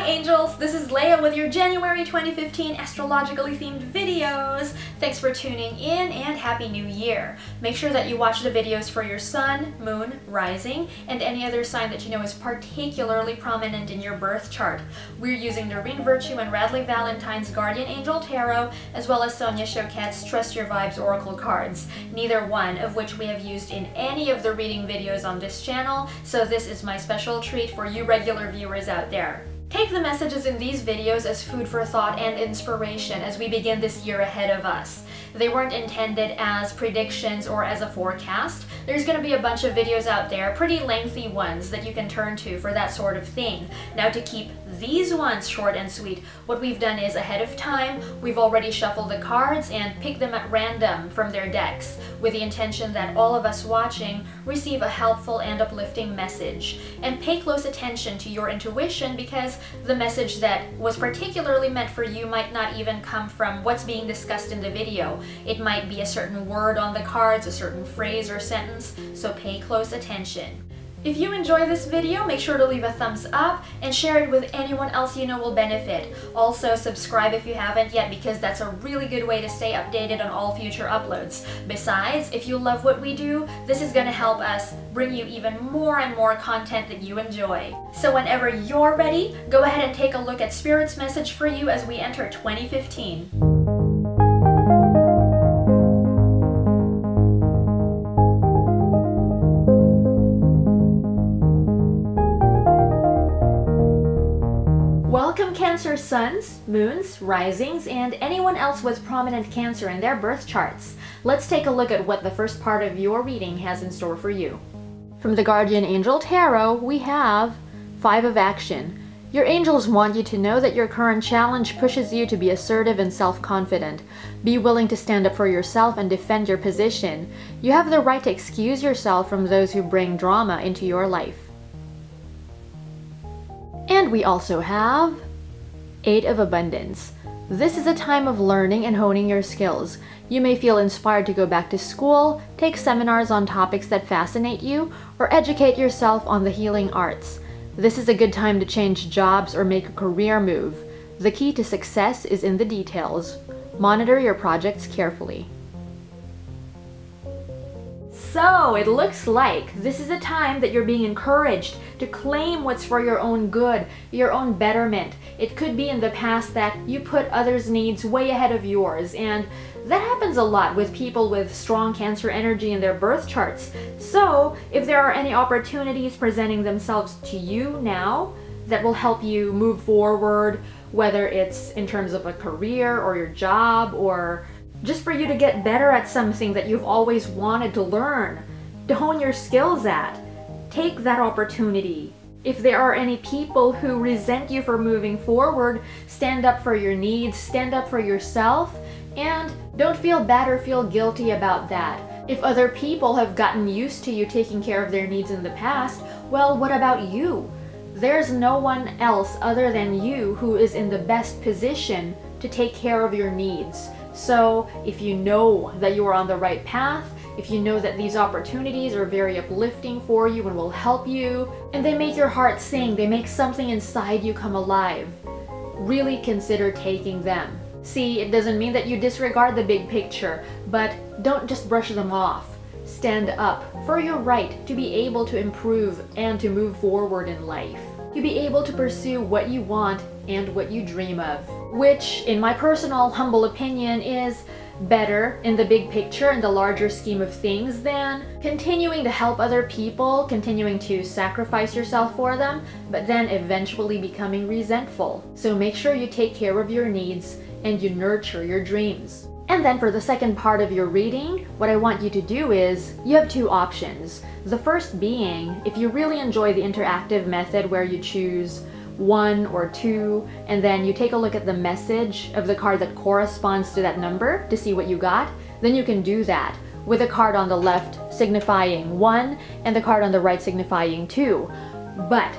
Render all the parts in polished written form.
angels, this is Leah with your January 2015 astrologically themed videos. Thanks for tuning in and Happy New Year. Make sure that you watch the videos for your sun, moon, rising, and any other sign that you know is particularly prominent in your birth chart. We're using Doreen Virtue and Radleigh Valentine's Guardian Angel Tarot, as well as Sonia Choquette's Trust Your Vibes Oracle cards, neither one of which we have used in any of the reading videos on this channel, so this is my special treat for you regular viewers out there. Take the messages in these videos as food for thought and inspiration as we begin this year ahead of us. They weren't intended as predictions or as a forecast. There's going to be a bunch of videos out there, pretty lengthy ones, that you can turn to for that sort of thing. Now, to keep these ones short and sweet, what we've done is ahead of time, we've already shuffled the cards and picked them at random from their decks, with the intention that all of us watching receive a helpful and uplifting message. And pay close attention to your intuition, because the message that was particularly meant for you might not even come from what's being discussed in the video. It might be a certain word on the cards, a certain phrase or sentence, so pay close attention. If you enjoy this video, make sure to leave a thumbs up and share it with anyone else you know will benefit. Also, subscribe if you haven't yet, because that's a really good way to stay updated on all future uploads. Besides, if you love what we do, this is going to help us bring you even more and more content that you enjoy. So whenever you're ready, go ahead and take a look at Spirit's message for you as we enter 2015. Welcome Cancer suns, moons, risings, and anyone else with prominent Cancer in their birth charts. Let's take a look at what the first part of your reading has in store for you. From the Guardian Angel Tarot, we have Five of Action. Your angels want you to know that your current challenge pushes you to be assertive and self-confident. Be willing to stand up for yourself and defend your position. You have the right to excuse yourself from those who bring drama into your life. And we also have Eight of Abundance. This is a time of learning and honing your skills. You may feel inspired to go back to school, take seminars on topics that fascinate you, or educate yourself on the healing arts. This is a good time to change jobs or make a career move. The key to success is in the details. Monitor your projects carefully. So, it looks like this is a time that you're being encouraged to claim what's for your own good, your own betterment. It could be in the past that you put others' needs way ahead of yours, and that happens a lot with people with strong Cancer energy in their birth charts. So, if there are any opportunities presenting themselves to you now that will help you move forward, whether it's in terms of a career or your job, or just for you to get better at something that you've always wanted to learn, to hone your skills at, take that opportunity. If there are any people who resent you for moving forward, stand up for your needs, stand up for yourself, and don't feel bad or feel guilty about that. If other people have gotten used to you taking care of their needs in the past, well, what about you? There's no one else other than you who is in the best position to take care of your needs. So if you know that you are on the right path, if you know that these opportunities are very uplifting for you and will help you, and they make your heart sing, they make something inside you come alive, really consider taking them. See, it doesn't mean that you disregard the big picture, but don't just brush them off. Stand up for your right to be able to improve and to move forward in life. To be able to pursue what you want and what you dream of, which, in my personal humble opinion, is better in the big picture, in the larger scheme of things, than continuing to help other people, continuing to sacrifice yourself for them, but then eventually becoming resentful. So make sure you take care of your needs and you nurture your dreams. And then for the second part of your reading, what I want you to do is, you have two options. The first being, if you really enjoy the interactive method where you choose one or two, and then you take a look at the message of the card that corresponds to that number to see what you got, then you can do that, with the card on the left signifying 1 and the card on the right signifying 2. But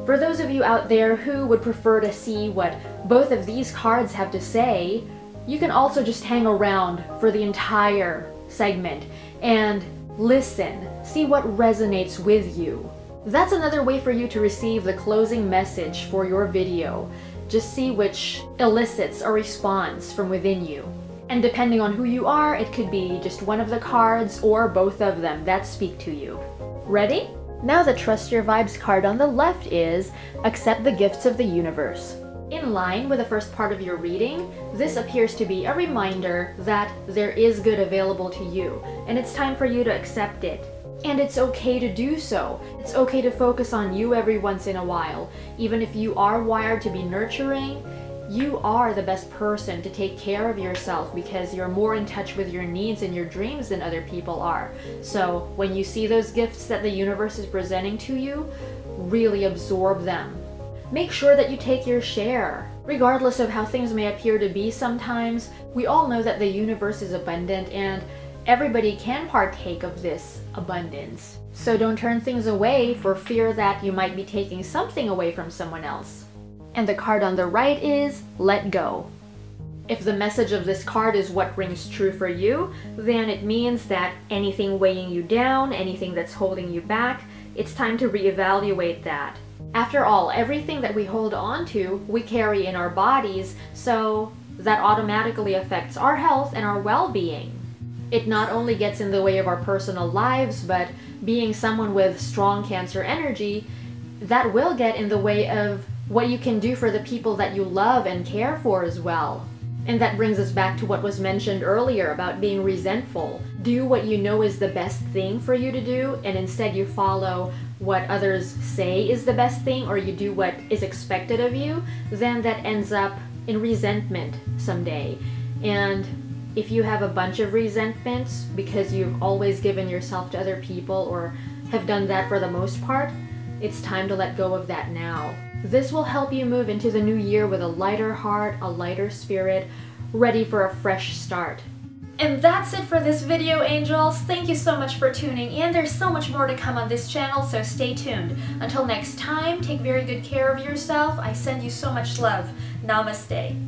for those of you out there who would prefer to see what both of these cards have to say, you can also just hang around for the entire segment and listen, see what resonates with you. That's another way for you to receive the closing message for your video. Just see which elicits a response from within you. And depending on who you are, it could be just one of the cards or both of them that speak to you. Ready? Now the Trust Your Vibes card on the left is Accept the Gifts of the Universe. In line with the first part of your reading, this appears to be a reminder that there is good available to you, and it's time for you to accept it. And it's okay to do so. It's okay to focus on you every once in a while. Even if you are wired to be nurturing, you are the best person to take care of yourself because you're more in touch with your needs and your dreams than other people are. So when you see those gifts that the universe is presenting to you, really absorb them. Make sure that you take your share. Regardless of how things may appear to be sometimes, we all know that the universe is abundant and everybody can partake of this abundance. So don't turn things away for fear that you might be taking something away from someone else. And the card on the right is Let Go. If the message of this card is what rings true for you, then it means that anything weighing you down, anything that's holding you back, it's time to reevaluate that. After all, everything that we hold on to, we carry in our bodies, so that automatically affects our health and our well-being. It not only gets in the way of our personal lives, but being someone with strong Cancer energy, that will get in the way of what you can do for the people that you love and care for as well. And that brings us back to what was mentioned earlier about being resentful. Do what you know is the best thing for you to do, and instead you follow what others say is the best thing, or you do what is expected of you, then that ends up in resentment someday. And if you have a bunch of resentments because you've always given yourself to other people or have done that for the most part, it's time to let go of that now. This will help you move into the new year with a lighter heart, a lighter spirit, ready for a fresh start. And that's it for this video, angels. Thank you so much for tuning in. There's so much more to come on this channel, so stay tuned. Until next time, take very good care of yourself. I send you so much love. Namaste.